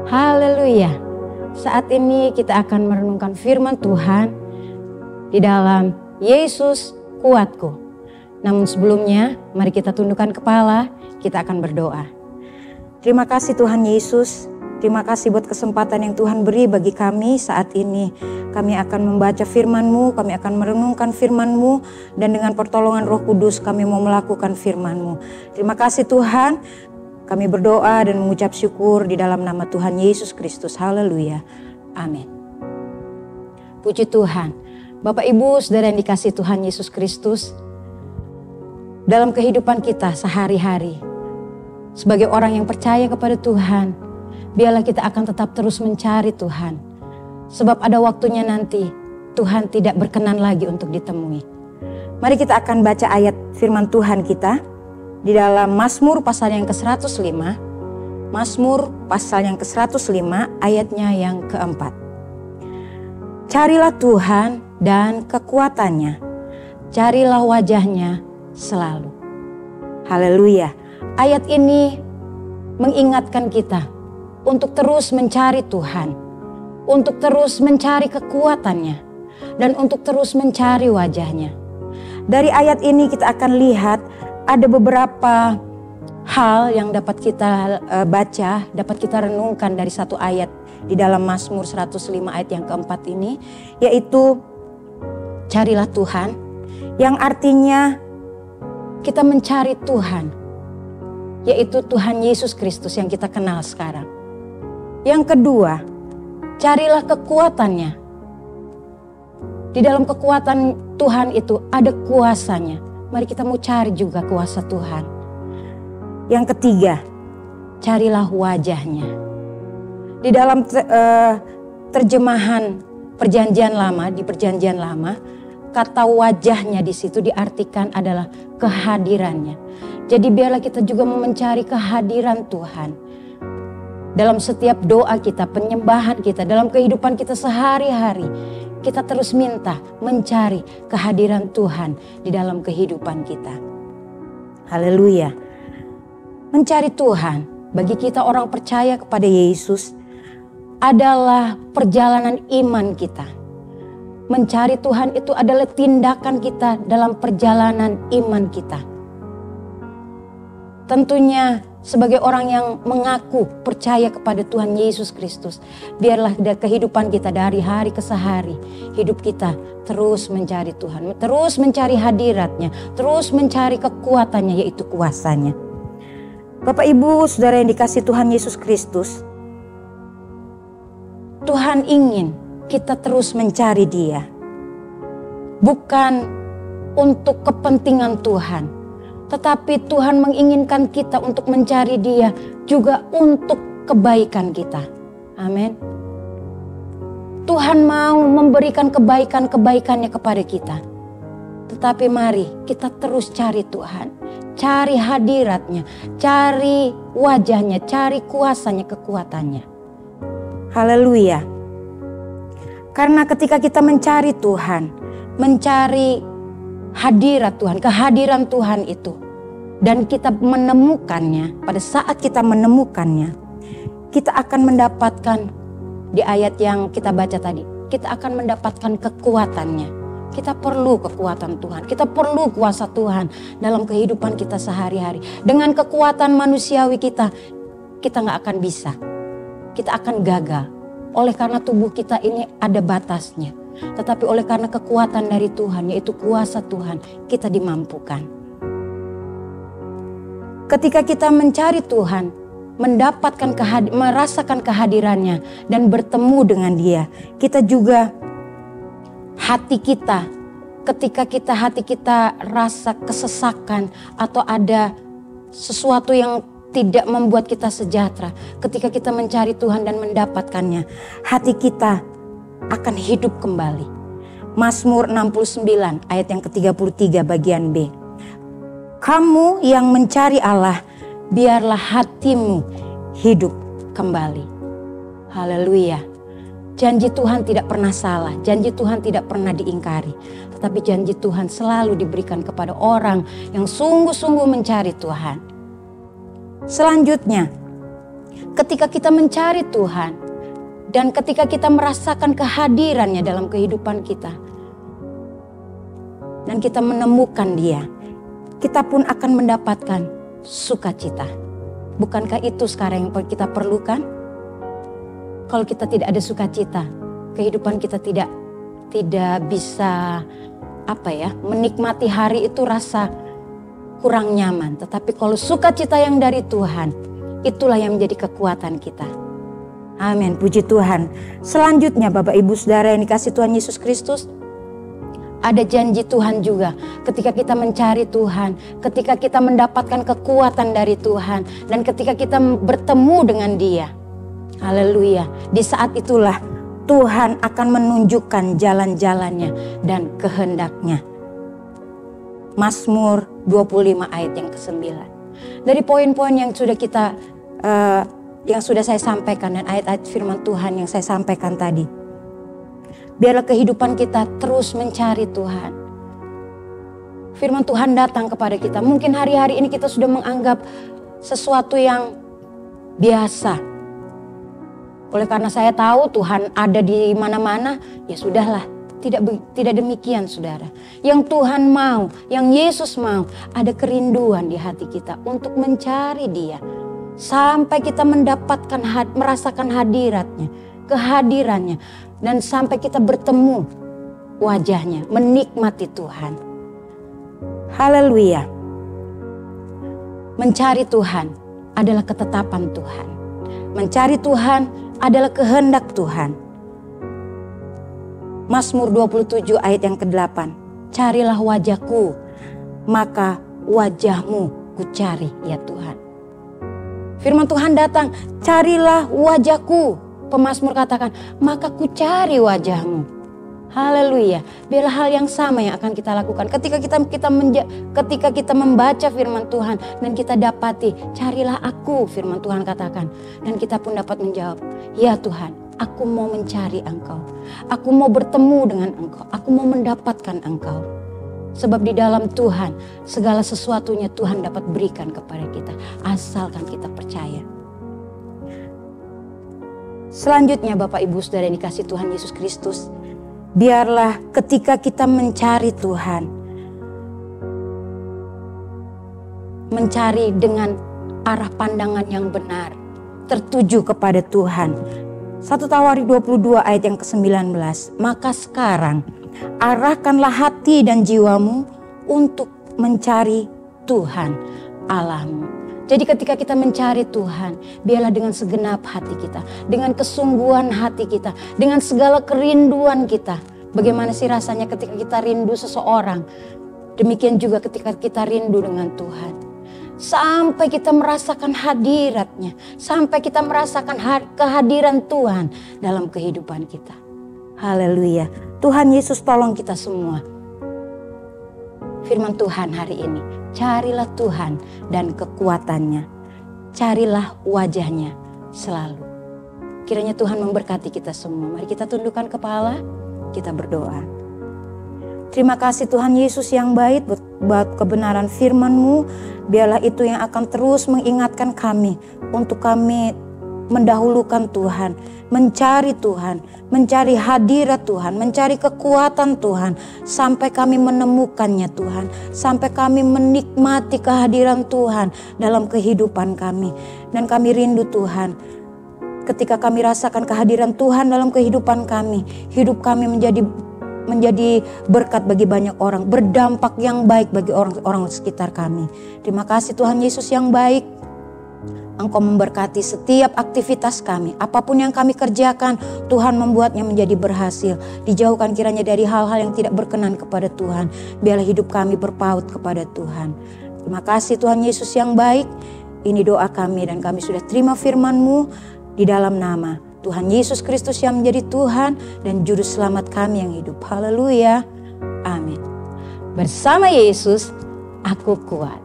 Haleluya. Saat ini kita akan merenungkan firman Tuhan di dalam Yesus kuatku. Namun sebelumnya, mari kita tundukkan kepala, kita akan berdoa. Terima kasih Tuhan Yesus, terima kasih buat kesempatan yang Tuhan beri bagi kami saat ini. Kami akan membaca firman-Mu, kami akan merenungkan firman-Mu, dan dengan pertolongan Roh Kudus kami mau melakukan firman-Mu. Terima kasih Tuhan. Kami berdoa dan mengucap syukur di dalam nama Tuhan Yesus Kristus. Haleluya. Amin. Puji Tuhan. Bapak Ibu Saudara yang dikasihi Tuhan Yesus Kristus. Dalam kehidupan kita sehari-hari. Sebagai orang yang percaya kepada Tuhan. Biarlah kita akan tetap terus mencari Tuhan. Sebab ada waktunya nanti Tuhan tidak berkenan lagi untuk ditemui. Mari kita akan baca ayat firman Tuhan kita. Di dalam Mazmur pasal yang ke-105, Mazmur pasal yang ke-105 ayatnya yang keempat. Carilah Tuhan dan kekuatannya, carilah wajahnya selalu. Haleluya. Ayat ini mengingatkan kita untuk terus mencari Tuhan, untuk terus mencari kekuatannya, dan untuk terus mencari wajahnya. Dari ayat ini kita akan lihat ada beberapa hal yang dapat kita baca, dapat kita renungkan dari satu ayat di dalam Mazmur 105 ayat yang keempat ini, yaitu carilah Tuhan, yang artinya kita mencari Tuhan, yaitu Tuhan Yesus Kristus yang kita kenal sekarang. Yang kedua, carilah kekuatannya. Di dalam kekuatan Tuhan itu ada kuasanya. Mari kita mau cari juga kuasa Tuhan. Yang ketiga, carilah wajahnya. Di dalam terjemahan Perjanjian Lama, di Perjanjian Lama, kata wajahnya di situ diartikan adalah kehadirannya. Jadi biarlah kita juga mau mencari kehadiran Tuhan. Dalam setiap doa kita, penyembahan kita, dalam kehidupan kita sehari-hari. Kita terus minta mencari kehadiran Tuhan di dalam kehidupan kita. Haleluya. Mencari Tuhan bagi kita orang percaya kepada Yesus adalah perjalanan iman kita. Mencari Tuhan itu adalah tindakan kita dalam perjalanan iman kita. Tentunya sebagai orang yang mengaku percaya kepada Tuhan Yesus Kristus, biarlah kehidupan kita dari hari ke hari, hidup kita terus mencari Tuhan, terus mencari hadiratnya, terus mencari kekuatannya, yaitu kuasanya. Bapak Ibu Saudara yang dikasihi Tuhan Yesus Kristus, Tuhan ingin kita terus mencari Dia, bukan untuk kepentingan Tuhan. Tetapi Tuhan menginginkan kita untuk mencari Dia juga untuk kebaikan kita. Amin. Tuhan mau memberikan kebaikan-kebaikannya kepada kita. Tetapi mari kita terus cari Tuhan. Cari hadiratnya, cari wajahnya, cari kuasanya, kekuatannya. Haleluya. Karena ketika kita mencari Tuhan, mencari hadirat Tuhan, kehadiran Tuhan itu, dan kita menemukannya, pada saat kita menemukannya, kita akan mendapatkan di ayat yang kita baca tadi, kita akan mendapatkan kekuatannya. Kita perlu kekuatan Tuhan, kita perlu kuasa Tuhan dalam kehidupan kita sehari-hari. Dengan kekuatan manusiawi kita gak akan bisa, kita akan gagal. Oleh karena tubuh kita ini ada batasnya. Tetapi oleh karena kekuatan dari Tuhan, yaitu kuasa Tuhan, kita dimampukan. Ketika kita mencari Tuhan, mendapatkan merasakan kehadirannya dan bertemu dengan Dia, kita juga hati kita, ketika hati kita rasa kesesakan atau ada sesuatu yang tidak membuat kita sejahtera, ketika kita mencari Tuhan dan mendapatkannya, hati kita akan hidup kembali. Mazmur 69 ayat yang ke-33 bagian B. Kamu yang mencari Allah, biarlah hatimu hidup kembali. Haleluya. Janji Tuhan tidak pernah salah, janji Tuhan tidak pernah diingkari. Tetapi janji Tuhan selalu diberikan kepada orang yang sungguh-sungguh mencari Tuhan. Selanjutnya, Ketika kita mencari Tuhan dan ketika kita merasakan kehadirannya dalam kehidupan kita dan kita menemukan Dia, kita pun akan mendapatkan sukacita. Bukankah itu sekarang yang kita perlukan? Kalau kita tidak ada sukacita, kehidupan kita tidak bisa menikmati hari itu rasa kurang nyaman. Tetapi kalau sukacita yang dari Tuhan, itulah yang menjadi kekuatan kita. Amin, puji Tuhan. Selanjutnya Bapak Ibu Saudara yang dikasihi Tuhan Yesus Kristus, ada janji Tuhan juga ketika kita mencari Tuhan, ketika kita mendapatkan kekuatan dari Tuhan, dan ketika kita bertemu dengan Dia. Haleluya. Di saat itulah Tuhan akan menunjukkan jalan-jalannya dan kehendaknya. Mazmur 25 ayat yang ke-9. Dari poin-poin yang sudah saya sampaikan dan ayat-ayat firman Tuhan yang saya sampaikan tadi, biarlah kehidupan kita terus mencari Tuhan. Firman Tuhan datang kepada kita. Mungkin hari-hari ini kita sudah menganggap sesuatu yang biasa. Oleh karena saya tahu Tuhan ada di mana-mana, ya sudahlah. Tidak demikian saudara. Yang Tuhan mau, yang Yesus mau, ada kerinduan di hati kita untuk mencari Dia. Sampai kita merasakan kehadirannya. Dan sampai kita bertemu wajahnya, menikmati Tuhan. Haleluya. Mencari Tuhan adalah ketetapan Tuhan. Mencari Tuhan adalah kehendak Tuhan. Mazmur 27 ayat yang ke-8. Carilah wajahku, maka wajahmu kucari ya Tuhan. Firman Tuhan datang, carilah wajahku. Pemazmur katakan, maka kucari wajahmu. Haleluya. Biarlah hal yang sama yang akan kita lakukan. Ketika kita membaca firman Tuhan dan kita dapati, carilah aku, firman Tuhan katakan. Dan kita pun dapat menjawab, ya Tuhan, aku mau mencari Engkau. Aku mau bertemu dengan Engkau. Aku mau mendapatkan Engkau. Sebab di dalam Tuhan, segala sesuatunya Tuhan dapat berikan kepada kita. Asalkan kita percaya. Selanjutnya Bapak Ibu Saudara yang dikasihi Tuhan Yesus Kristus, biarlah ketika kita mencari Tuhan, mencari dengan arah pandangan yang benar, tertuju kepada Tuhan. 1 Tawarikh 22 ayat yang ke-19. Maka sekarang arahkanlah hati dan jiwamu untuk mencari Tuhan Allahmu. Jadi ketika kita mencari Tuhan, biarlah dengan segenap hati kita, dengan kesungguhan hati kita, dengan segala kerinduan kita. Bagaimana sih rasanya ketika kita rindu seseorang? Demikian juga ketika kita rindu dengan Tuhan. Sampai kita merasakan hadiratnya, sampai kita merasakan kehadiran Tuhan dalam kehidupan kita. Haleluya. Tuhan Yesus tolong kita semua. Firman Tuhan hari ini, carilah Tuhan dan kekuatannya. Carilah wajahnya selalu. Kiranya Tuhan memberkati kita semua. Mari kita tundukkan kepala, kita berdoa. Terima kasih Tuhan Yesus yang baik buat kebenaran firman-Mu. Biarlah itu yang akan terus mengingatkan kami untuk kami mendahulukan Tuhan, mencari Tuhan, mencari hadirat Tuhan, mencari kekuatan Tuhan, sampai kami menemukannya Tuhan, sampai kami menikmati kehadiran Tuhan dalam kehidupan kami. Dan kami rindu Tuhan, ketika kami rasakan kehadiran Tuhan dalam kehidupan kami, hidup kami menjadi berkat bagi banyak orang, berdampak yang baik bagi orang-orang sekitar kami. Terima kasih Tuhan Yesus yang baik. Engkau memberkati setiap aktivitas kami. Apapun yang kami kerjakan, Tuhan membuatnya menjadi berhasil. Dijauhkan kiranya dari hal-hal yang tidak berkenan kepada Tuhan. Biarlah hidup kami berpaut kepada Tuhan. Terima kasih Tuhan Yesus yang baik. Ini doa kami dan kami sudah terima firman-Mu di dalam nama Tuhan Yesus Kristus yang menjadi Tuhan dan Juru Selamat kami yang hidup. Haleluya. Amin. Bersama Yesus, aku kuat.